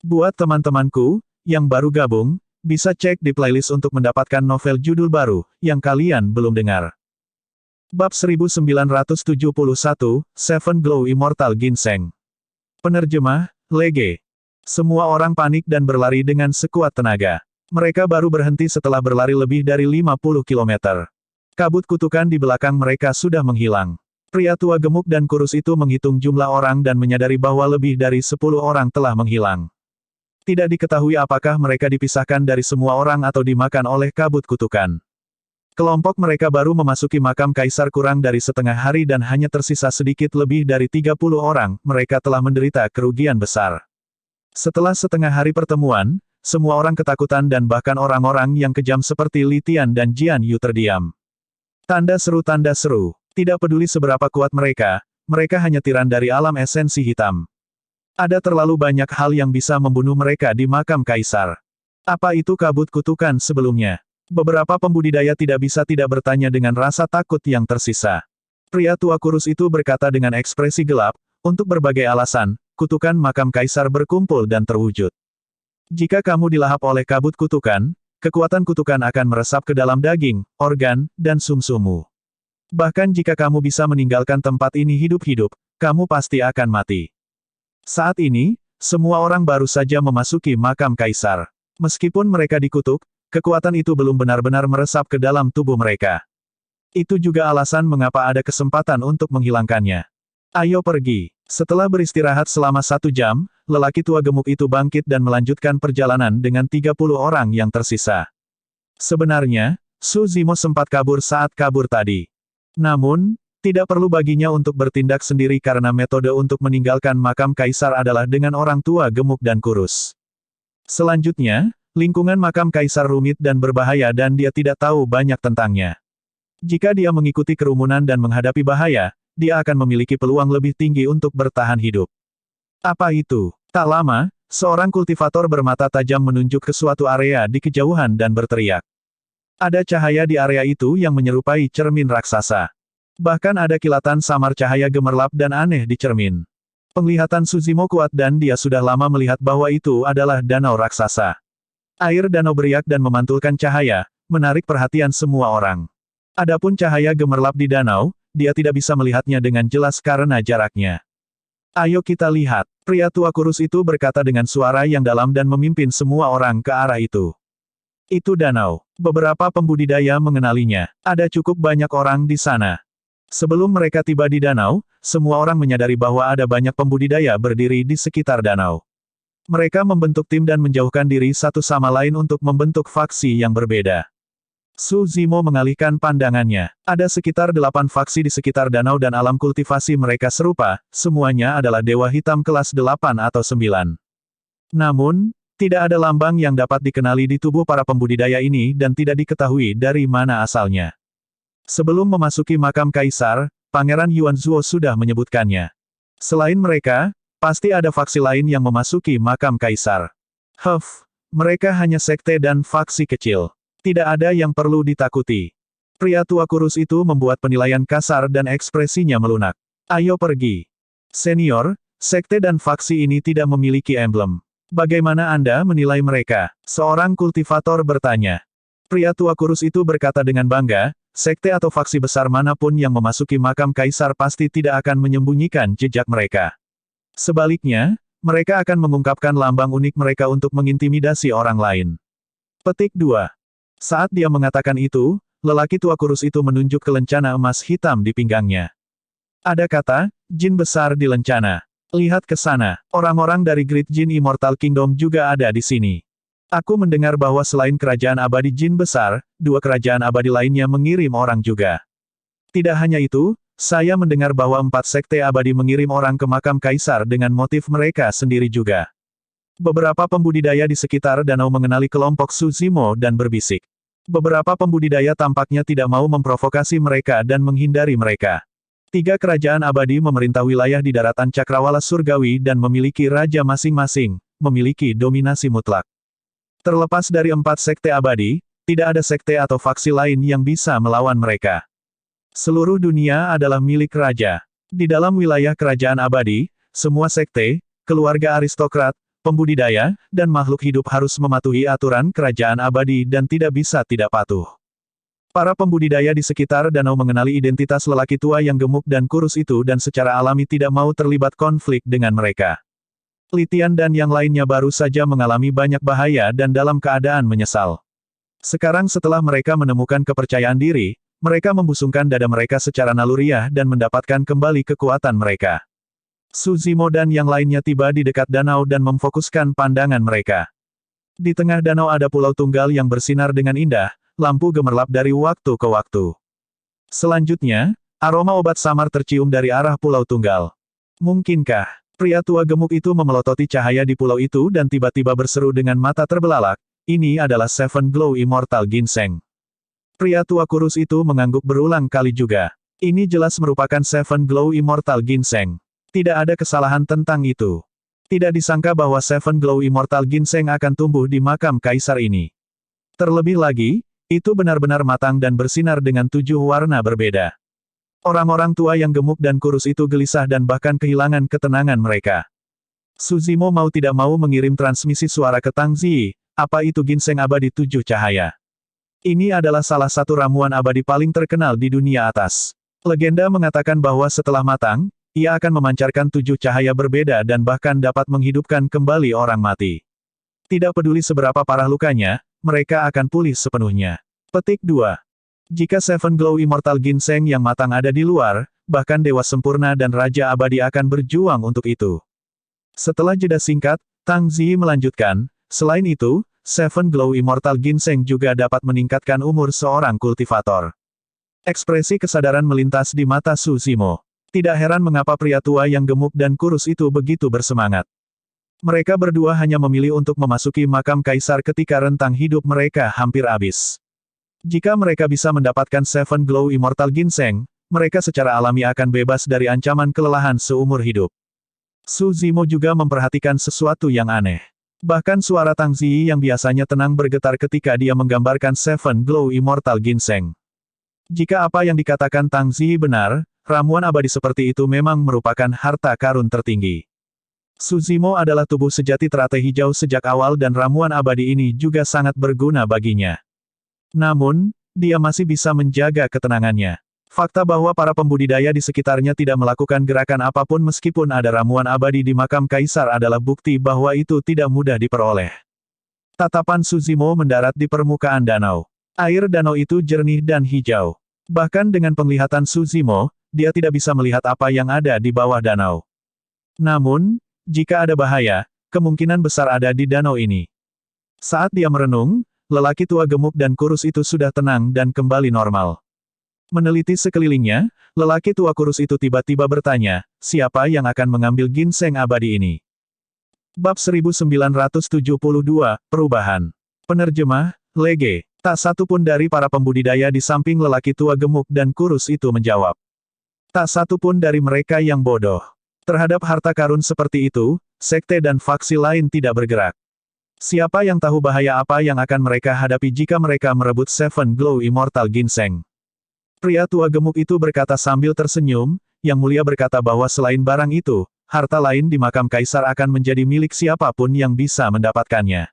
Buat teman-temanku, yang baru gabung, bisa cek di playlist untuk mendapatkan novel judul baru, yang kalian belum dengar. Bab 1971, Seven Glow Immortal Ginseng. Penerjemah, Lege. Semua orang panik dan berlari dengan sekuat tenaga. Mereka baru berhenti setelah berlari lebih dari 50 km. Kabut kutukan di belakang mereka sudah menghilang. Pria tua gemuk dan kurus itu menghitung jumlah orang dan menyadari bahwa lebih dari 10 orang telah menghilang. Tidak diketahui apakah mereka dipisahkan dari semua orang atau dimakan oleh kabut kutukan. Kelompok mereka baru memasuki makam kaisar kurang dari setengah hari dan hanya tersisa sedikit lebih dari 30 orang, mereka telah menderita kerugian besar. Setelah setengah hari pertemuan, semua orang ketakutan dan bahkan orang-orang yang kejam seperti Li Tian dan Jian Yu terdiam. Tanda seru, tidak peduli seberapa kuat mereka hanya tiran dari alam esensi hitam. Ada terlalu banyak hal yang bisa membunuh mereka di makam kaisar. Apa itu kabut kutukan sebelumnya? Beberapa pembudidaya tidak bisa tidak bertanya dengan rasa takut yang tersisa. Pria tua kurus itu berkata dengan ekspresi gelap, untuk berbagai alasan, kutukan makam kaisar berkumpul dan terwujud. Jika kamu dilahap oleh kabut kutukan, kekuatan kutukan akan meresap ke dalam daging, organ, dan sumsumu. Bahkan jika kamu bisa meninggalkan tempat ini hidup-hidup, kamu pasti akan mati. Saat ini, semua orang baru saja memasuki makam kaisar. Meskipun mereka dikutuk, kekuatan itu belum benar-benar meresap ke dalam tubuh mereka. Itu juga alasan mengapa ada kesempatan untuk menghilangkannya. Ayo pergi. Setelah beristirahat selama 1 jam, lelaki tua gemuk itu bangkit dan melanjutkan perjalanan dengan 30 orang yang tersisa. Sebenarnya, Su Zimo sempat kabur saat kabur tadi. Namun, tidak perlu baginya untuk bertindak sendiri karena metode untuk meninggalkan makam kaisar adalah dengan orang tua gemuk dan kurus. Selanjutnya, lingkungan makam kaisar rumit dan berbahaya dan dia tidak tahu banyak tentangnya. Jika dia mengikuti kerumunan dan menghadapi bahaya, dia akan memiliki peluang lebih tinggi untuk bertahan hidup. Apa itu? Tak lama, seorang kultivator bermata tajam menunjuk ke suatu area di kejauhan dan berteriak. Ada cahaya di area itu yang menyerupai cermin raksasa. Bahkan ada kilatan samar cahaya gemerlap dan aneh di cermin. Penglihatan Suzimo kuat dan dia sudah lama melihat bahwa itu adalah danau raksasa. Air danau beriak dan memantulkan cahaya, menarik perhatian semua orang. Adapun cahaya gemerlap di danau, dia tidak bisa melihatnya dengan jelas karena jaraknya. Ayo kita lihat, pria tua kurus itu berkata dengan suara yang dalam dan memimpin semua orang ke arah itu. Itu danau. Beberapa pembudidaya mengenalinya. Ada cukup banyak orang di sana. Sebelum mereka tiba di danau, semua orang menyadari bahwa ada banyak pembudidaya berdiri di sekitar danau. Mereka membentuk tim dan menjauhkan diri satu sama lain untuk membentuk faksi yang berbeda. Su Zimo mengalihkan pandangannya. Ada sekitar 8 faksi di sekitar danau dan alam kultivasi mereka serupa, semuanya adalah dewa hitam kelas 8 atau 9. Namun, tidak ada lambang yang dapat dikenali di tubuh para pembudidaya ini dan tidak diketahui dari mana asalnya. Sebelum memasuki makam kaisar, Pangeran Yuan Zuo sudah menyebutkannya. Selain mereka, pasti ada faksi lain yang memasuki makam kaisar. Mereka hanya sekte dan faksi kecil. Tidak ada yang perlu ditakuti. Pria tua kurus itu membuat penilaian kasar dan ekspresinya melunak. Ayo pergi. Senior, sekte dan faksi ini tidak memiliki emblem. Bagaimana Anda menilai mereka? Seorang kultivator bertanya. Pria tua kurus itu berkata dengan bangga, sekte atau faksi besar manapun yang memasuki makam kaisar pasti tidak akan menyembunyikan jejak mereka. Sebaliknya, mereka akan mengungkapkan lambang unik mereka untuk mengintimidasi orang lain. Petik 2. Saat dia mengatakan itu, lelaki tua kurus itu menunjuk ke lencana emas hitam di pinggangnya. Ada kata, jin besar di lencana. Lihat ke sana, orang-orang dari Great Jin Immortal Kingdom juga ada di sini. Aku mendengar bahwa selain kerajaan abadi jin besar, 2 kerajaan abadi lainnya mengirim orang juga. Tidak hanya itu, saya mendengar bahwa 4 sekte abadi mengirim orang ke makam kaisar dengan motif mereka sendiri juga. Beberapa pembudidaya di sekitar danau mengenali kelompok Su Zimo dan berbisik. Beberapa pembudidaya tampaknya tidak mau memprovokasi mereka dan menghindari mereka. 3 kerajaan abadi memerintah wilayah di daratan Cakrawala Surgawi dan memiliki raja masing-masing, memiliki dominasi mutlak. Terlepas dari 4 sekte abadi, tidak ada sekte atau faksi lain yang bisa melawan mereka. Seluruh dunia adalah milik raja. Di dalam wilayah kerajaan abadi, semua sekte, keluarga aristokrat, pembudidaya, dan makhluk hidup harus mematuhi aturan kerajaan abadi dan tidak bisa tidak patuh. Para pembudidaya di sekitar danau mengenali identitas lelaki tua yang gemuk dan kurus itu dan secara alami tidak mau terlibat konflik dengan mereka. Litian dan yang lainnya baru saja mengalami banyak bahaya dan dalam keadaan menyesal. Sekarang setelah mereka menemukan kepercayaan diri, mereka membusungkan dada mereka secara naluriah dan mendapatkan kembali kekuatan mereka. Su Zimo dan yang lainnya tiba di dekat danau dan memfokuskan pandangan mereka. Di tengah danau ada pulau tunggal yang bersinar dengan indah, lampu gemerlap dari waktu ke waktu. Selanjutnya, aroma obat samar tercium dari arah pulau tunggal. Mungkinkah pria tua gemuk itu memelototi cahaya di pulau itu dan tiba-tiba berseru dengan mata terbelalak, ini adalah Seven Glow Immortal Ginseng. Pria tua kurus itu mengangguk berulang kali juga. Ini jelas merupakan Seven Glow Immortal Ginseng. Tidak ada kesalahan tentang itu. Tidak disangka bahwa Seven Glow Immortal Ginseng akan tumbuh di makam kaisar ini. Terlebih lagi, itu benar-benar matang dan bersinar dengan 7 warna berbeda. Orang-orang tua yang gemuk dan kurus itu gelisah dan bahkan kehilangan ketenangan mereka. Su Zimo mau tidak mau mengirim transmisi suara ke Tang Zi, apa itu ginseng abadi 7 cahaya. Ini adalah salah satu ramuan abadi paling terkenal di dunia atas. Legenda mengatakan bahwa setelah matang, ia akan memancarkan 7 cahaya berbeda dan bahkan dapat menghidupkan kembali orang mati. Tidak peduli seberapa parah lukanya, mereka akan pulih sepenuhnya. Petik 2. Jika Seven Glow Immortal Ginseng yang matang ada di luar, bahkan Dewa Sempurna dan Raja Abadi akan berjuang untuk itu. Setelah jeda singkat, Tang Zi melanjutkan, selain itu, Seven Glow Immortal Ginseng juga dapat meningkatkan umur seorang kultivator. Ekspresi kesadaran melintas di mata Su Zimo. Tidak heran mengapa pria tua yang gemuk dan kurus itu begitu bersemangat. Mereka berdua hanya memilih untuk memasuki makam kaisar ketika rentang hidup mereka hampir habis. Jika mereka bisa mendapatkan Seven Glow Immortal Ginseng, mereka secara alami akan bebas dari ancaman kelelahan seumur hidup. Su Zimo juga memperhatikan sesuatu yang aneh. Bahkan suara Tang Zi yang biasanya tenang bergetar ketika dia menggambarkan Seven Glow Immortal Ginseng. Jika apa yang dikatakan Tang Zi benar, ramuan abadi seperti itu memang merupakan harta karun tertinggi. Su Zimo adalah tubuh sejati teratai hijau sejak awal dan ramuan abadi ini juga sangat berguna baginya. Namun, dia masih bisa menjaga ketenangannya. Fakta bahwa para pembudidaya di sekitarnya tidak melakukan gerakan apapun meskipun ada ramuan abadi di makam kaisar adalah bukti bahwa itu tidak mudah diperoleh. Tatapan Su Zimo mendarat di permukaan danau. Air danau itu jernih dan hijau. Bahkan dengan penglihatan Su Zimo, dia tidak bisa melihat apa yang ada di bawah danau. Namun, jika ada bahaya, kemungkinan besar ada di danau ini. Saat dia merenung, lelaki tua gemuk dan kurus itu sudah tenang dan kembali normal. Meneliti sekelilingnya, lelaki tua kurus itu tiba-tiba bertanya, siapa yang akan mengambil ginseng abadi ini? Bab 1972, Perubahan. Penerjemah, Lege. Tak satu pun dari para pembudidaya di samping lelaki tua gemuk dan kurus itu menjawab. Tak satu pun dari mereka yang bodoh. Terhadap harta karun seperti itu, sekte dan faksi lain tidak bergerak. Siapa yang tahu bahaya apa yang akan mereka hadapi jika mereka merebut Seven Glow Immortal Ginseng? Pria tua gemuk itu berkata sambil tersenyum, Yang Mulia berkata bahwa selain barang itu, harta lain di makam kaisar akan menjadi milik siapapun yang bisa mendapatkannya.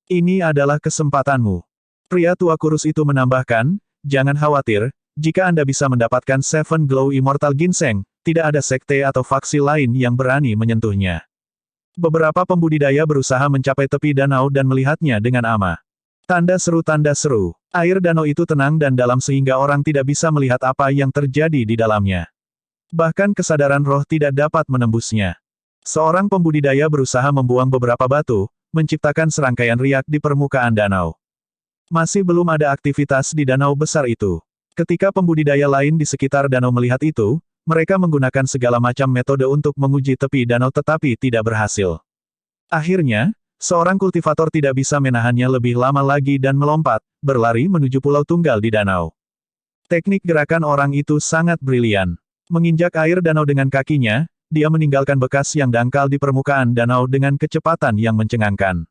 Ini adalah kesempatanmu. Pria tua kurus itu menambahkan, jangan khawatir, jika Anda bisa mendapatkan Seven Glow Immortal Ginseng, tidak ada sekte atau faksi lain yang berani menyentuhnya. Beberapa pembudidaya berusaha mencapai tepi danau dan melihatnya dengan ama. Tanda seru. Air danau itu tenang dan dalam sehingga orang tidak bisa melihat apa yang terjadi di dalamnya. Bahkan kesadaran roh tidak dapat menembusnya. Seorang pembudidaya berusaha membuang beberapa batu, menciptakan serangkaian riak di permukaan danau. Masih belum ada aktivitas di danau besar itu. Ketika pembudidaya lain di sekitar danau melihat itu, mereka menggunakan segala macam metode untuk menguji tepi danau tetapi tidak berhasil. Akhirnya, seorang kultivator tidak bisa menahannya lebih lama lagi dan melompat, berlari menuju pulau tunggal di danau. Teknik gerakan orang itu sangat brilian. Menginjak air danau dengan kakinya, dia meninggalkan bekas yang dangkal di permukaan danau dengan kecepatan yang mencengangkan.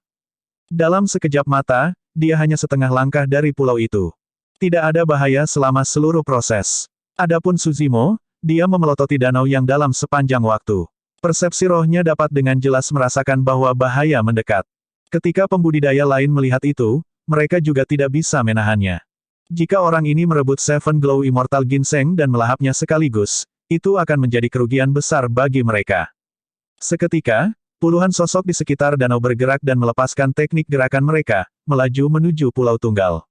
Dalam sekejap mata, dia hanya setengah langkah dari pulau itu. Tidak ada bahaya selama seluruh proses. Adapun Su Zimo, dia memelototi danau yang dalam sepanjang waktu. Persepsi rohnya dapat dengan jelas merasakan bahwa bahaya mendekat. Ketika pembudidaya lain melihat itu, mereka juga tidak bisa menahannya. Jika orang ini merebut Seven Glow Immortal Ginseng dan melahapnya sekaligus, itu akan menjadi kerugian besar bagi mereka. Seketika, puluhan sosok di sekitar danau bergerak dan melepaskan teknik gerakan mereka, melaju menuju Pulau Tunggal.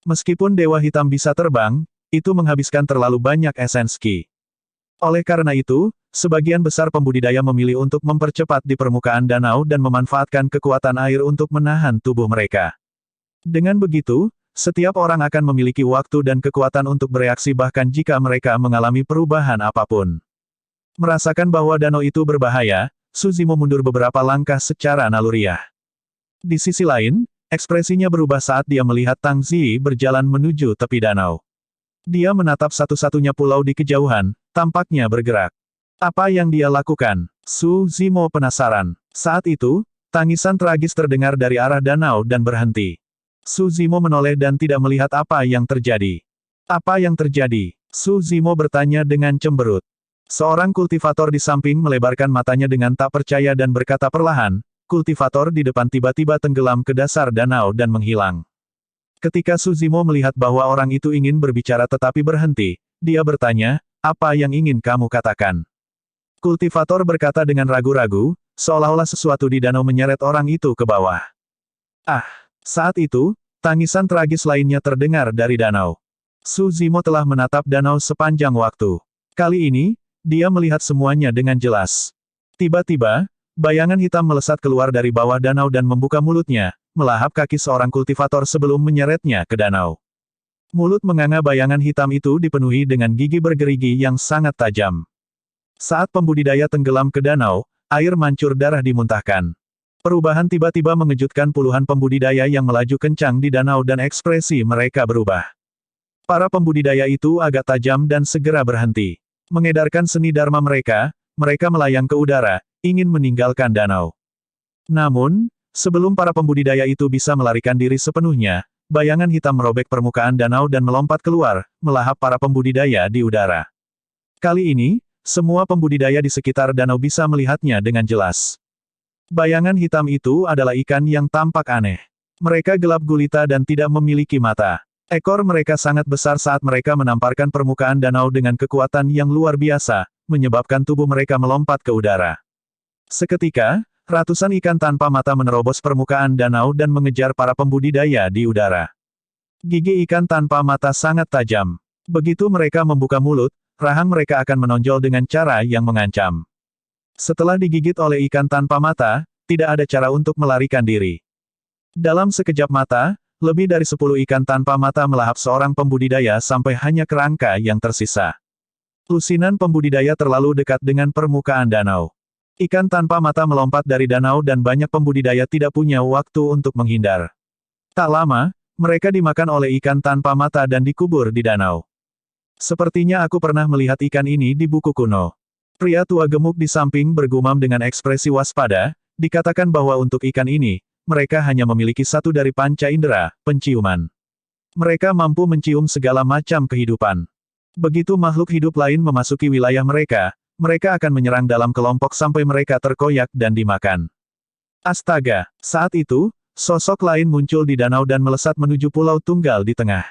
Meskipun Dewa Hitam bisa terbang, itu menghabiskan terlalu banyak esens Qi. Oleh karena itu, sebagian besar pembudidaya memilih untuk mempercepat di permukaan danau dan memanfaatkan kekuatan air untuk menahan tubuh mereka. Dengan begitu, setiap orang akan memiliki waktu dan kekuatan untuk bereaksi bahkan jika mereka mengalami perubahan apapun. Merasakan bahwa danau itu berbahaya, Suzimo mundur beberapa langkah secara naluriah. Di sisi lain, ekspresinya berubah saat dia melihat Tang Ziyi berjalan menuju tepi danau. Dia menatap satu-satunya pulau di kejauhan, tampaknya bergerak. Apa yang dia lakukan? Suzimo penasaran. Saat itu, tangisan tragis terdengar dari arah danau dan berhenti. Suzimo menoleh dan tidak melihat apa yang terjadi. Apa yang terjadi? Suzimo bertanya dengan cemberut. Seorang kultivator di samping melebarkan matanya dengan tak percaya dan berkata perlahan, kultivator di depan tiba-tiba tenggelam ke dasar danau dan menghilang. Ketika Suzimo melihat bahwa orang itu ingin berbicara tetapi berhenti, dia bertanya, apa yang ingin kamu katakan? Kultivator berkata dengan ragu-ragu, seolah-olah sesuatu di danau menyeret orang itu ke bawah. Ah! Saat itu, tangisan tragis lainnya terdengar dari danau. Suzimo telah menatap danau sepanjang waktu. Kali ini, dia melihat semuanya dengan jelas. Tiba-tiba, bayangan hitam melesat keluar dari bawah danau dan membuka mulutnya, melahap kaki seorang kultivator sebelum menyeretnya ke danau. Mulut menganga bayangan hitam itu dipenuhi dengan gigi bergerigi yang sangat tajam. Saat pembudidaya tenggelam ke danau, air mancur darah dimuntahkan. Perubahan tiba-tiba mengejutkan puluhan pembudidaya yang melaju kencang di danau dan ekspresi mereka berubah. Para pembudidaya itu agak tajam dan segera berhenti. Mengedarkan seni dharma mereka, mereka melayang ke udara, ingin meninggalkan danau. Namun, sebelum para pembudidaya itu bisa melarikan diri sepenuhnya, bayangan hitam merobek permukaan danau dan melompat keluar, melahap para pembudidaya di udara. Kali ini, semua pembudidaya di sekitar danau bisa melihatnya dengan jelas. Bayangan hitam itu adalah ikan yang tampak aneh. Mereka gelap gulita dan tidak memiliki mata. Ekor mereka sangat besar saat mereka menamparkan permukaan danau dengan kekuatan yang luar biasa, menyebabkan tubuh mereka melompat ke udara. Seketika, ratusan ikan tanpa mata menerobos permukaan danau dan mengejar para pembudidaya di udara. Gigi ikan tanpa mata sangat tajam. Begitu mereka membuka mulut, rahang mereka akan menonjol dengan cara yang mengancam. Setelah digigit oleh ikan tanpa mata, tidak ada cara untuk melarikan diri. Dalam sekejap mata, lebih dari 10 ikan tanpa mata melahap seorang pembudidaya sampai hanya kerangka yang tersisa. Lusinan pembudidaya terlalu dekat dengan permukaan danau. Ikan tanpa mata melompat dari danau dan banyak pembudidaya tidak punya waktu untuk menghindar. Tak lama, mereka dimakan oleh ikan tanpa mata dan dikubur di danau. Sepertinya aku pernah melihat ikan ini di buku kuno. Pria tua gemuk di samping bergumam dengan ekspresi waspada, dikatakan bahwa untuk ikan ini, mereka hanya memiliki satu dari panca indera, penciuman. Mereka mampu mencium segala macam kehidupan. Begitu makhluk hidup lain memasuki wilayah mereka, mereka akan menyerang dalam kelompok sampai mereka terkoyak dan dimakan. Astaga! Saat itu, sosok lain muncul di danau dan melesat menuju Pulau Tunggal di tengah.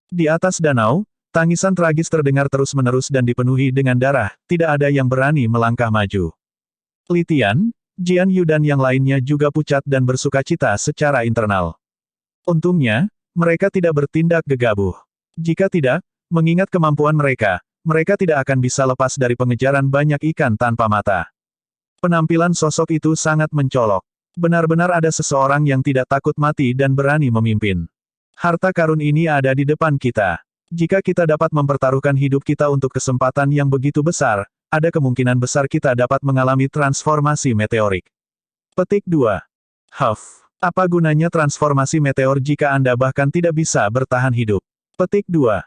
Di atas danau, tangisan tragis terdengar terus-menerus dan dipenuhi dengan darah, tidak ada yang berani melangkah maju. Li Tian, Jian Yu dan yang lainnya juga pucat dan bersukacita secara internal. Untungnya, mereka tidak bertindak gegabah. Jika tidak, mengingat kemampuan mereka, mereka tidak akan bisa lepas dari pengejaran banyak ikan tanpa mata. Penampilan sosok itu sangat mencolok. Benar-benar ada seseorang yang tidak takut mati dan berani memimpin. Harta karun ini ada di depan kita. Jika kita dapat mempertaruhkan hidup kita untuk kesempatan yang begitu besar, ada kemungkinan besar kita dapat mengalami transformasi meteorik. Petik 2. Huff. Apa gunanya transformasi meteor jika Anda bahkan tidak bisa bertahan hidup? Petik 2.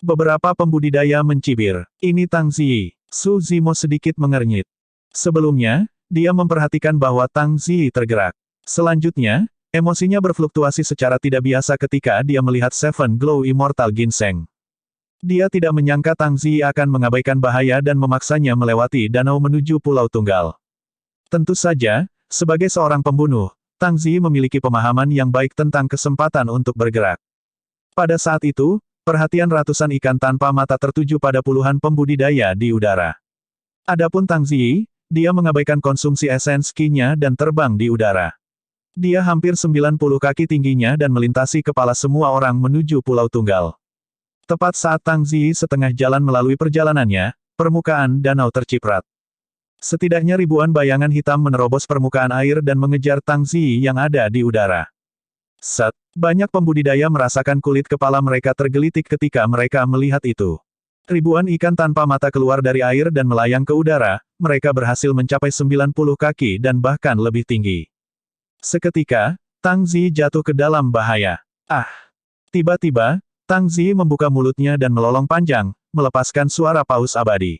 Beberapa pembudidaya mencibir. Ini Tang Ziyi. Suzimo sedikit mengernyit. Sebelumnya, dia memperhatikan bahwa Tang Ziyi tergerak. Selanjutnya, emosinya berfluktuasi secara tidak biasa ketika dia melihat Seven Glow Immortal Ginseng. Dia tidak menyangka Tang Zi akan mengabaikan bahaya dan memaksanya melewati danau menuju Pulau Tunggal. Tentu saja, sebagai seorang pembunuh, Tang Zi memiliki pemahaman yang baik tentang kesempatan untuk bergerak. Pada saat itu, perhatian ratusan ikan tanpa mata tertuju pada puluhan pembudidaya di udara. Adapun Tang Zi, dia mengabaikan konsumsi esens Qi-nya dan terbang di udara. Dia hampir 90 kaki tingginya dan melintasi kepala semua orang menuju Pulau Tunggal. Tepat saat Tang Zi setengah jalan melalui perjalanannya, permukaan danau terciprat. Setidaknya ribuan bayangan hitam menerobos permukaan air dan mengejar Tang Zi yang ada di udara. Set, banyak pembudidaya merasakan kulit kepala mereka tergelitik ketika mereka melihat itu. Ribuan ikan tanpa mata keluar dari air dan melayang ke udara, mereka berhasil mencapai 90 kaki dan bahkan lebih tinggi. Seketika, Tang Zi jatuh ke dalam bahaya. Ah! Tiba-tiba, Tang Zi membuka mulutnya dan melolong panjang, melepaskan suara paus abadi.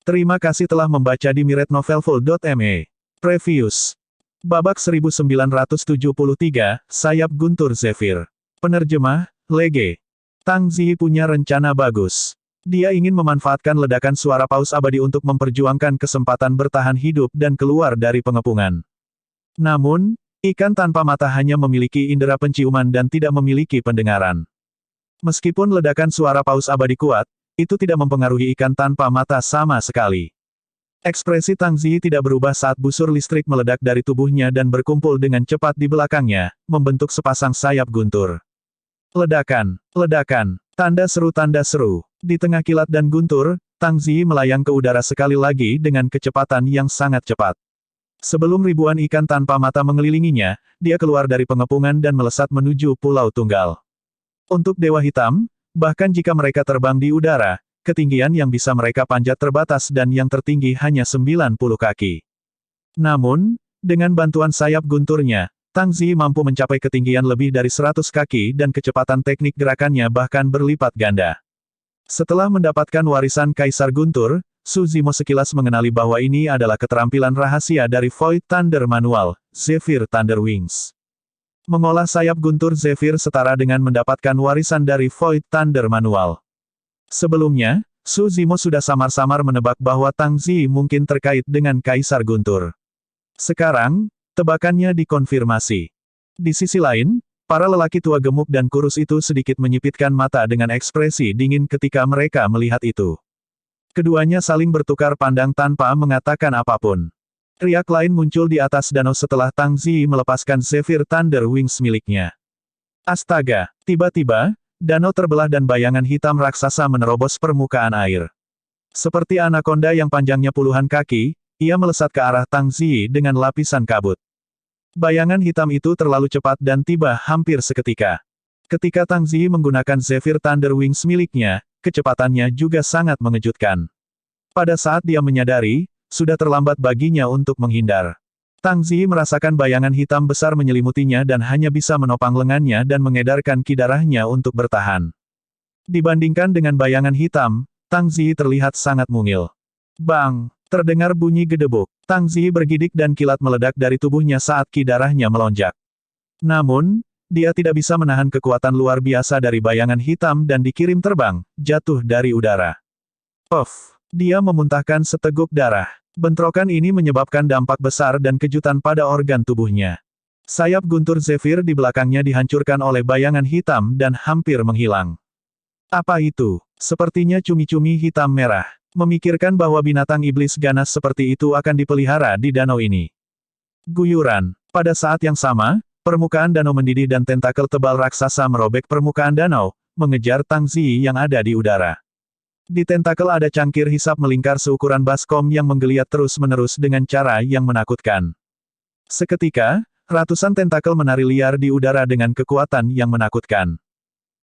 Terima kasih telah membaca di miretnovelful.me. Previous. Babak 1973, Sayap Guntur Zephyr. Penerjemah, Lege. Tang Zi punya rencana bagus. Dia ingin memanfaatkan ledakan suara paus abadi untuk memperjuangkan kesempatan bertahan hidup dan keluar dari pengepungan. Namun, ikan tanpa mata hanya memiliki indera penciuman dan tidak memiliki pendengaran. Meskipun ledakan suara paus abadi kuat, itu tidak mempengaruhi ikan tanpa mata sama sekali. Ekspresi Tang Zi tidak berubah saat busur listrik meledak dari tubuhnya dan berkumpul dengan cepat di belakangnya, membentuk sepasang sayap guntur. Ledakan, ledakan, tanda seru. Di tengah kilat dan guntur, Tang Zi melayang ke udara sekali lagi dengan kecepatan yang sangat cepat. Sebelum ribuan ikan tanpa mata mengelilinginya, dia keluar dari pengepungan dan melesat menuju Pulau Tunggal. Untuk Dewa Hitam, bahkan jika mereka terbang di udara, ketinggian yang bisa mereka panjat terbatas dan yang tertinggi hanya 90 kaki. Namun, dengan bantuan sayap gunturnya, Tang Zi mampu mencapai ketinggian lebih dari 100 kaki dan kecepatan teknik gerakannya bahkan berlipat ganda. Setelah mendapatkan warisan Kaisar Guntur, Su Zimo sekilas mengenali bahwa ini adalah keterampilan rahasia dari Void Thunder Manual, Zephyr Thunder Wings. Mengolah sayap guntur Zephyr setara dengan mendapatkan warisan dari Void Thunder Manual. Sebelumnya, Su Zimo sudah samar-samar menebak bahwa Tang Zi mungkin terkait dengan Kaisar Guntur. Sekarang, tebakannya dikonfirmasi. Di sisi lain, para lelaki tua gemuk dan kurus itu sedikit menyipitkan mata dengan ekspresi dingin ketika mereka melihat itu. Keduanya saling bertukar pandang tanpa mengatakan apapun. Riak lain muncul di atas danau setelah Tang Zi melepaskan Zephyr Thunder Wings miliknya. Astaga! Tiba-tiba, danau terbelah dan bayangan hitam raksasa menerobos permukaan air. Seperti anakonda yang panjangnya puluhan kaki, ia melesat ke arah Tang Zi dengan lapisan kabut. Bayangan hitam itu terlalu cepat dan tiba hampir seketika. Ketika Tang Zi menggunakan Zephyr Thunder Wings miliknya, kecepatannya juga sangat mengejutkan. Pada saat dia menyadari, sudah terlambat baginya untuk menghindar. Tang Zi merasakan bayangan hitam besar menyelimutinya dan hanya bisa menopang lengannya dan mengedarkan ki darahnya untuk bertahan. Dibandingkan dengan bayangan hitam, Tang Zi terlihat sangat mungil. Bang! Terdengar bunyi gedebuk. Tang Zi bergidik dan kilat meledak dari tubuhnya saat ki darahnya melonjak. Namun, dia tidak bisa menahan kekuatan luar biasa dari bayangan hitam dan dikirim terbang, jatuh dari udara. Puff! Dia memuntahkan seteguk darah. Bentrokan ini menyebabkan dampak besar dan kejutan pada organ tubuhnya. Sayap guntur Zephyr di belakangnya dihancurkan oleh bayangan hitam dan hampir menghilang. Apa itu? Sepertinya cumi-cumi hitam merah. Memikirkan bahwa binatang iblis ganas seperti itu akan dipelihara di danau ini. Guyuran. Pada saat yang sama, permukaan danau mendidih dan tentakel tebal raksasa merobek permukaan danau, mengejar Tang Zi yang ada di udara. Di tentakel ada cangkir hisap melingkar seukuran baskom yang menggeliat terus-menerus dengan cara yang menakutkan. Seketika, ratusan tentakel menari liar di udara dengan kekuatan yang menakutkan.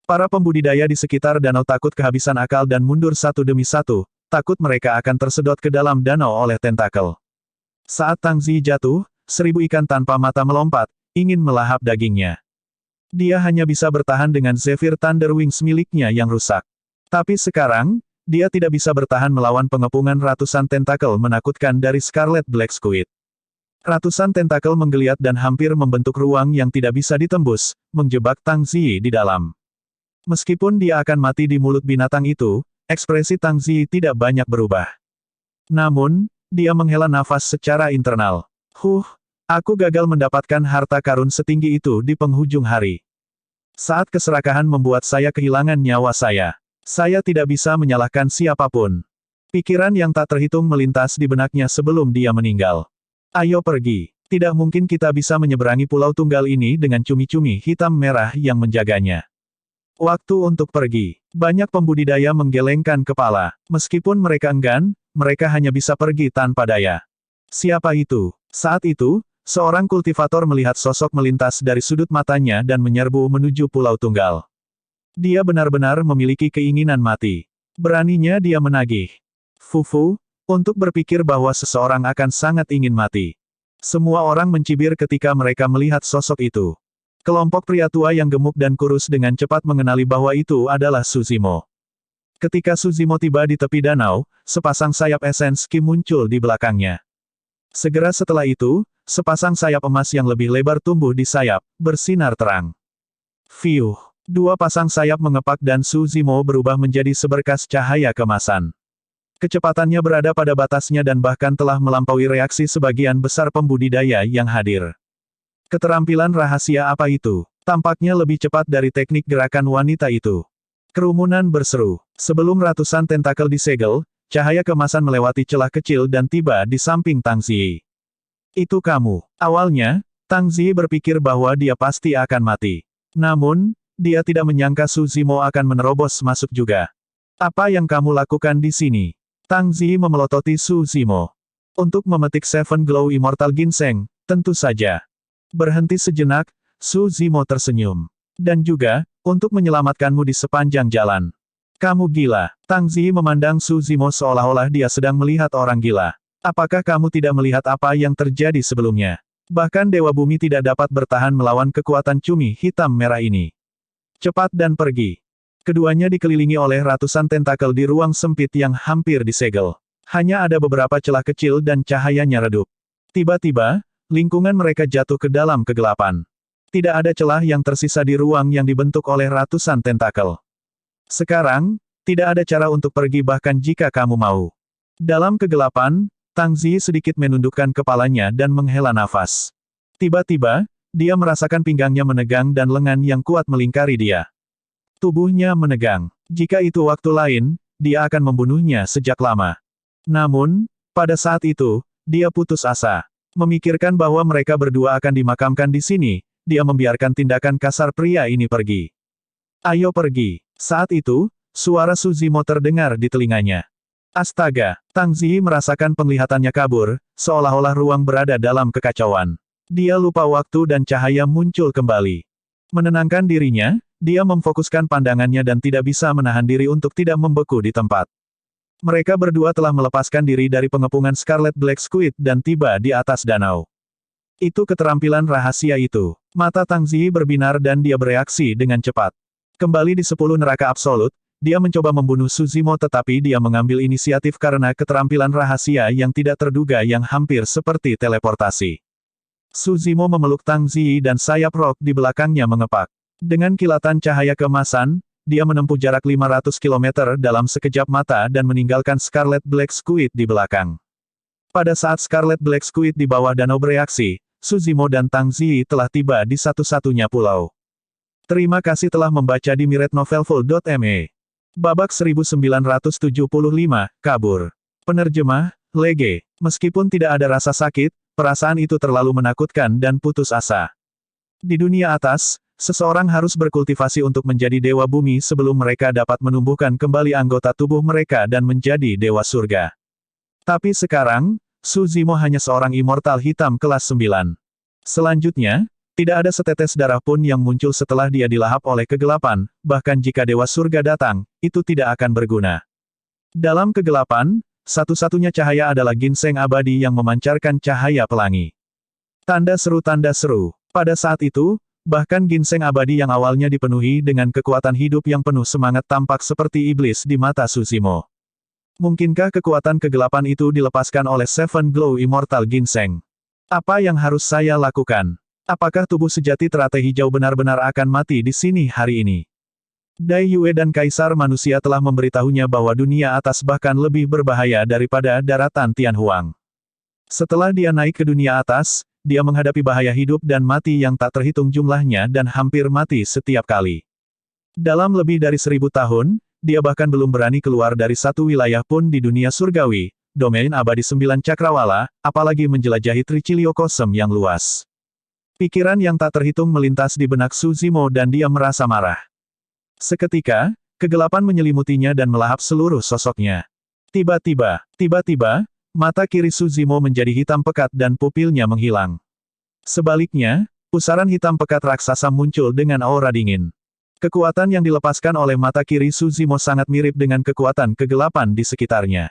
Para pembudidaya di sekitar danau takut kehabisan akal dan mundur satu demi satu, takut mereka akan tersedot ke dalam danau oleh tentakel. Saat Tang Zi jatuh, 1000 ikan tanpa mata melompat, ingin melahap dagingnya. Dia hanya bisa bertahan dengan Zephyr Thunder Wings miliknya yang rusak. Tapi sekarang, dia tidak bisa bertahan melawan pengepungan ratusan tentakel menakutkan dari Scarlet Black Squid. Ratusan tentakel menggeliat dan hampir membentuk ruang yang tidak bisa ditembus, menjebak Tang Zi di dalam. Meskipun dia akan mati di mulut binatang itu, ekspresi Tang Ziyi tidak banyak berubah. Namun, dia menghela nafas secara internal. Aku gagal mendapatkan harta karun setinggi itu di penghujung hari. Saat keserakahan membuat saya kehilangan nyawa saya. Saya tidak bisa menyalahkan siapapun. Pikiran yang tak terhitung melintas di benaknya sebelum dia meninggal. Ayo pergi. Tidak mungkin kita bisa menyeberangi pulau tunggal ini dengan cumi-cumi hitam merah yang menjaganya. Waktu untuk pergi. Banyak pembudidaya menggelengkan kepala. Meskipun mereka enggan, mereka hanya bisa pergi tanpa daya. Siapa itu? Saat itu, seorang kultivator melihat sosok melintas dari sudut matanya dan menyerbu menuju pulau tunggal. Dia benar-benar memiliki keinginan mati. Beraninya dia menagih. Fufu, untuk berpikir bahwa seseorang akan sangat ingin mati. Semua orang mencibir ketika mereka melihat sosok itu. Kelompok pria tua yang gemuk dan kurus dengan cepat mengenali bahwa itu adalah Suzimo. Ketika Suzimo tiba di tepi danau, sepasang sayap esens Qi muncul di belakangnya. Segera setelah itu, sepasang sayap emas yang lebih lebar tumbuh di sayap, bersinar terang. Fiuh! Dua pasang sayap mengepak dan Suzimo berubah menjadi seberkas cahaya kemasan. Kecepatannya berada pada batasnya dan bahkan telah melampaui reaksi sebagian besar pembudidaya yang hadir. Keterampilan rahasia apa itu? Tampaknya lebih cepat dari teknik gerakan wanita itu. Kerumunan berseru. Sebelum ratusan tentakel disegel, cahaya kemasan melewati celah kecil dan tiba di samping Tang Ziyi. Itu kamu. Awalnya, Tang Ziyi berpikir bahwa dia pasti akan mati. Namun, dia tidak menyangka Suzimo akan menerobos masuk juga. Apa yang kamu lakukan di sini? Tang Ziyi memelototi Suzimo. Untuk memetik Seven Glow Immortal Ginseng, tentu saja. Berhenti sejenak, Suzimo tersenyum. Dan juga, untuk menyelamatkanmu di sepanjang jalan. Kamu gila. Tang Ziyi memandang Suzimo seolah-olah dia sedang melihat orang gila. Apakah kamu tidak melihat apa yang terjadi sebelumnya? Bahkan Dewa Bumi tidak dapat bertahan melawan kekuatan cumi hitam merah ini. Cepat dan pergi. Keduanya dikelilingi oleh ratusan tentakel di ruang sempit yang hampir disegel. Hanya ada beberapa celah kecil dan cahayanya redup. Tiba-tiba, lingkungan mereka jatuh ke dalam kegelapan. Tidak ada celah yang tersisa di ruang yang dibentuk oleh ratusan tentakel. Sekarang, tidak ada cara untuk pergi bahkan jika kamu mau. Dalam kegelapan, Tang Ziyi sedikit menundukkan kepalanya dan menghela nafas. Tiba-tiba, dia merasakan pinggangnya menegang dan lengan yang kuat melingkari dia. Tubuhnya menegang. Jika itu waktu lain, dia akan membunuhnya sejak lama. Namun, pada saat itu, dia putus asa. Memikirkan bahwa mereka berdua akan dimakamkan di sini, dia membiarkan tindakan kasar pria ini pergi. Ayo pergi. Saat itu, suara Suzimo terdengar di telinganya. Astaga, Tang Ziyi merasakan penglihatannya kabur, seolah-olah ruang berada dalam kekacauan. Dia lupa waktu dan cahaya muncul kembali. Menenangkan dirinya, dia memfokuskan pandangannya dan tidak bisa menahan diri untuk tidak membeku di tempat. Mereka berdua telah melepaskan diri dari pengepungan Scarlet Black Squid dan tiba di atas danau. Itu keterampilan rahasia itu. Mata Tang Ziyi berbinar dan dia bereaksi dengan cepat. Kembali di 10 neraka absolut, dia mencoba membunuh Suzimo tetapi dia mengambil inisiatif karena keterampilan rahasia yang tidak terduga yang hampir seperti teleportasi. Suzimo memeluk Tang Ziyi dan sayap roh di belakangnya mengepak. Dengan kilatan cahaya keemasan, dia menempuh jarak 500 km dalam sekejap mata dan meninggalkan Scarlet Black Squid di belakang. Pada saat Scarlet Black Squid di bawah danau bereaksi, Suzimo dan Tang Ziyi telah tiba di satu-satunya pulau. Terima kasih telah membaca di miretnovelful.me. Babak 1975, kabur. Penerjemah, Lege. Meskipun tidak ada rasa sakit, perasaan itu terlalu menakutkan dan putus asa. Di dunia atas, seseorang harus berkultivasi untuk menjadi dewa bumi sebelum mereka dapat menumbuhkan kembali anggota tubuh mereka dan menjadi dewa surga. Tapi sekarang, Suzimo hanya seorang immortal hitam kelas 9. Selanjutnya, tidak ada setetes darah pun yang muncul setelah dia dilahap oleh kegelapan, bahkan jika dewa surga datang, itu tidak akan berguna. Dalam kegelapan, satu-satunya cahaya adalah ginseng abadi yang memancarkan cahaya pelangi. Tanda seru. Pada saat itu, bahkan ginseng abadi yang awalnya dipenuhi dengan kekuatan hidup yang penuh semangat tampak seperti iblis di mata Suzimo. Mungkinkah kekuatan kegelapan itu dilepaskan oleh Seven Glow Immortal Ginseng? Apa yang harus saya lakukan? Apakah tubuh sejati teratai hijau benar-benar akan mati di sini hari ini? Dai Yue dan Kaisar Manusia telah memberitahunya bahwa dunia atas bahkan lebih berbahaya daripada daratan Tianhuang. Setelah dia naik ke dunia atas, dia menghadapi bahaya hidup dan mati yang tak terhitung jumlahnya dan hampir mati setiap kali. Dalam lebih dari 1000 tahun, dia bahkan belum berani keluar dari satu wilayah pun di dunia surgawi, domain abadi 9 cakrawala, apalagi menjelajahi Tricilio Kosem yang luas. Pikiran yang tak terhitung melintas di benak Su Zimo dan dia merasa marah. Seketika, kegelapan menyelimutinya dan melahap seluruh sosoknya. Tiba-tiba, mata kiri Su Zimo menjadi hitam pekat dan pupilnya menghilang. Sebaliknya, pusaran hitam pekat raksasa muncul dengan aura dingin. Kekuatan yang dilepaskan oleh mata kiri Su Zimo sangat mirip dengan kekuatan kegelapan di sekitarnya.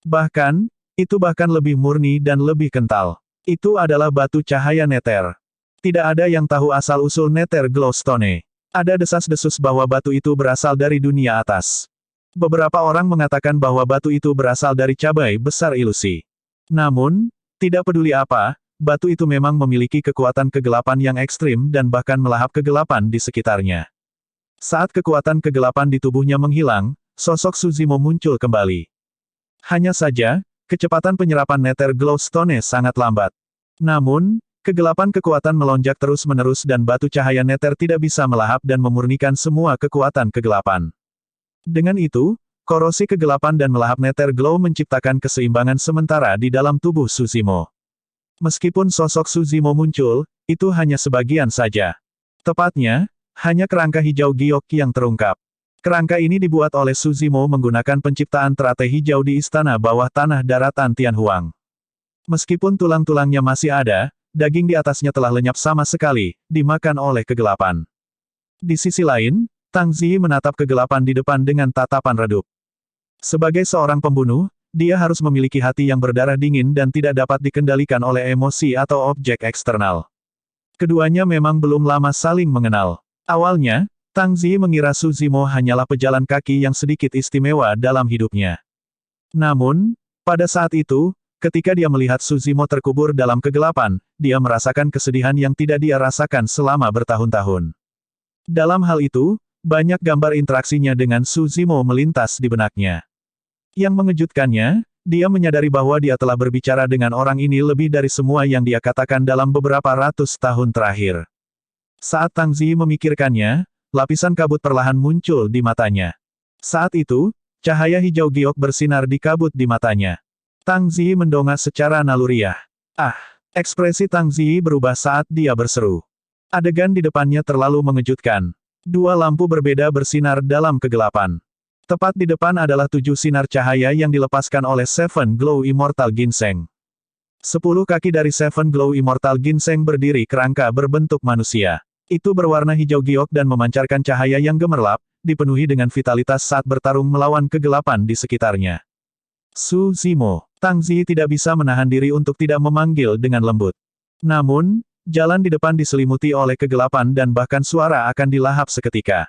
Bahkan, itu bahkan lebih murni dan lebih kental. Itu adalah batu cahaya Nether. Tidak ada yang tahu asal-usul Nether Glowstone. Ada desas-desus bahwa batu itu berasal dari dunia atas. Beberapa orang mengatakan bahwa batu itu berasal dari cabai besar ilusi. Namun, tidak peduli apa, batu itu memang memiliki kekuatan kegelapan yang ekstrim dan bahkan melahap kegelapan di sekitarnya. Saat kekuatan kegelapan di tubuhnya menghilang, sosok Su Zimo muncul kembali. Hanya saja, kecepatan penyerapan Nether Glowstone sangat lambat. Namun, kegelapan kekuatan melonjak terus-menerus dan batu cahaya Nether tidak bisa melahap dan memurnikan semua kekuatan kegelapan. Dengan itu, korosi kegelapan dan melahap Nether Glow menciptakan keseimbangan sementara di dalam tubuh Su Zimo. Meskipun sosok Su Zimo muncul, itu hanya sebagian saja. Tepatnya, hanya kerangka hijau giok yang terungkap. Kerangka ini dibuat oleh Su Zimo menggunakan penciptaan teratai hijau di istana bawah tanah daratan Tianhuang. Meskipun tulang-tulangnya masih ada, daging di atasnya telah lenyap sama sekali, dimakan oleh kegelapan. Di sisi lain, Tang Ziyi menatap kegelapan di depan dengan tatapan redup. Sebagai seorang pembunuh, dia harus memiliki hati yang berdarah dingin dan tidak dapat dikendalikan oleh emosi atau objek eksternal. Keduanya memang belum lama saling mengenal. Awalnya, Tang Ziyi mengira Su Zimo hanyalah pejalan kaki yang sedikit istimewa dalam hidupnya. Namun, pada saat itu, ketika dia melihat Su Zimo terkubur dalam kegelapan, dia merasakan kesedihan yang tidak dia rasakan selama bertahun-tahun. Dalam hal itu, banyak gambar interaksinya dengan Su Zimo melintas di benaknya. Yang mengejutkannya, dia menyadari bahwa dia telah berbicara dengan orang ini lebih dari semua yang dia katakan dalam beberapa ratus tahun terakhir. Saat Tang Ziyi memikirkannya, lapisan kabut perlahan muncul di matanya. Saat itu, cahaya hijau giok bersinar di kabut di matanya. Tang Ziyi mendongak secara naluriah. Ah! Ekspresi Tang Ziyi berubah saat dia berseru. Adegan di depannya terlalu mengejutkan. Dua lampu berbeda bersinar dalam kegelapan. Tepat di depan adalah 7 sinar cahaya yang dilepaskan oleh Seven Glow Immortal Ginseng. 10 kaki dari Seven Glow Immortal Ginseng berdiri kerangka berbentuk manusia. Itu berwarna hijau giok dan memancarkan cahaya yang gemerlap, dipenuhi dengan vitalitas saat bertarung melawan kegelapan di sekitarnya. Su Zimo. Tang Ziyi tidak bisa menahan diri untuk tidak memanggil dengan lembut. Namun, jalan di depan diselimuti oleh kegelapan dan bahkan suara akan dilahap seketika.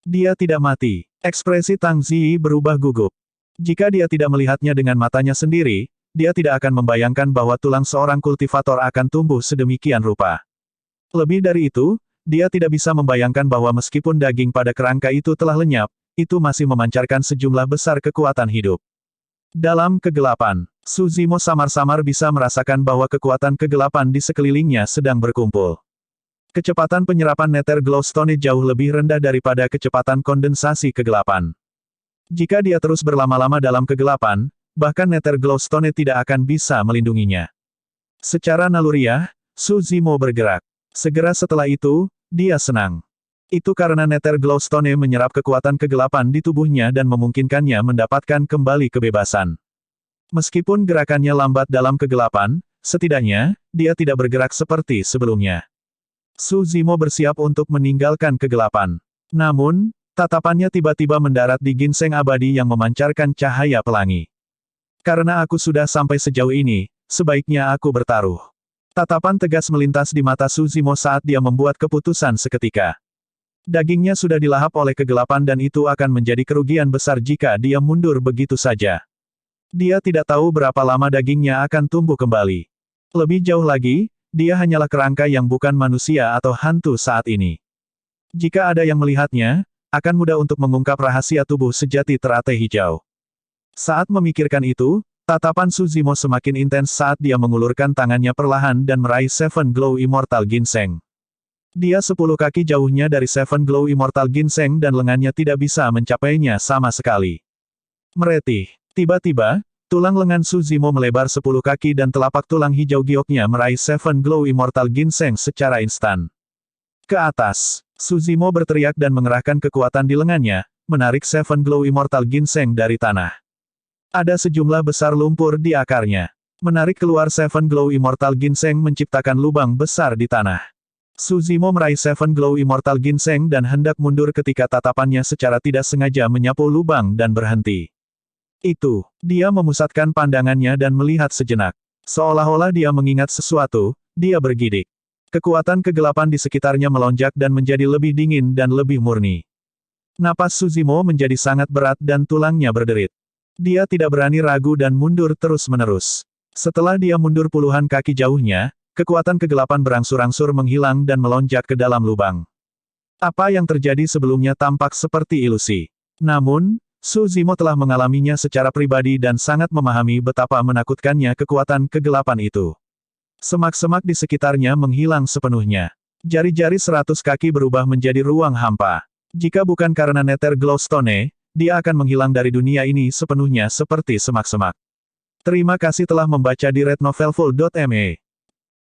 Dia tidak mati. Ekspresi Tang Ziyi berubah gugup. Jika dia tidak melihatnya dengan matanya sendiri, dia tidak akan membayangkan bahwa tulang seorang kultivator akan tumbuh sedemikian rupa. Lebih dari itu, dia tidak bisa membayangkan bahwa meskipun daging pada kerangka itu telah lenyap, itu masih memancarkan sejumlah besar kekuatan hidup. Dalam kegelapan, Su Zimo samar-samar bisa merasakan bahwa kekuatan kegelapan di sekelilingnya sedang berkumpul. Kecepatan penyerapan Nether Glowstone jauh lebih rendah daripada kecepatan kondensasi kegelapan. Jika dia terus berlama-lama dalam kegelapan, bahkan Nether Glowstone tidak akan bisa melindunginya. Secara naluriah, Su Zimo bergerak. Segera setelah itu, dia senang. Itu karena Nether Glowstone menyerap kekuatan kegelapan di tubuhnya dan memungkinkannya mendapatkan kembali kebebasan. Meskipun gerakannya lambat dalam kegelapan, setidaknya, dia tidak bergerak seperti sebelumnya. Su Zimo bersiap untuk meninggalkan kegelapan. Namun, tatapannya tiba-tiba mendarat di ginseng abadi yang memancarkan cahaya pelangi. Karena aku sudah sampai sejauh ini, sebaiknya aku bertaruh. Tatapan tegas melintas di mata Su Zimo saat dia membuat keputusan seketika. Dagingnya sudah dilahap oleh kegelapan dan itu akan menjadi kerugian besar jika dia mundur begitu saja. Dia tidak tahu berapa lama dagingnya akan tumbuh kembali. Lebih jauh lagi, dia hanyalah kerangka yang bukan manusia atau hantu saat ini. Jika ada yang melihatnya, akan mudah untuk mengungkap rahasia tubuh sejati teratai hijau. Saat memikirkan itu, tatapan Suzimo semakin intens saat dia mengulurkan tangannya perlahan dan meraih Seven Glow Immortal Ginseng. Dia 10 kaki jauhnya dari Seven Glow Immortal Ginseng dan lengannya tidak bisa mencapainya sama sekali. Meretih. Tiba-tiba, tulang lengan Suzimo melebar 10 kaki dan telapak tulang hijau gioknya meraih Seven Glow Immortal Ginseng secara instan. Ke atas, Suzimo berteriak dan mengerahkan kekuatan di lengannya, menarik Seven Glow Immortal Ginseng dari tanah. Ada sejumlah besar lumpur di akarnya. Menarik keluar Seven Glow Immortal Ginseng menciptakan lubang besar di tanah. Suzimo meraih Seven Glow Immortal Ginseng dan hendak mundur ketika tatapannya secara tidak sengaja menyapu lubang dan berhenti. Dia memusatkan pandangannya dan melihat sejenak. Seolah-olah dia mengingat sesuatu, dia bergidik. Kekuatan kegelapan di sekitarnya melonjak dan menjadi lebih dingin dan lebih murni. Napas Suzimo menjadi sangat berat dan tulangnya berderit. Dia tidak berani ragu dan mundur terus-menerus. Setelah dia mundur puluhan kaki jauhnya, kekuatan kegelapan berangsur-angsur menghilang dan melonjak ke dalam lubang. Apa yang terjadi sebelumnya tampak seperti ilusi. Namun, Suzimo telah mengalaminya secara pribadi dan sangat memahami betapa menakutkannya kekuatan kegelapan itu. Semak-semak di sekitarnya menghilang sepenuhnya. Jari-jari 100 kaki berubah menjadi ruang hampa. Jika bukan karena Nether Glowstone, dia akan menghilang dari dunia ini sepenuhnya seperti semak-semak. Terima kasih telah membaca di rednovelfull.me.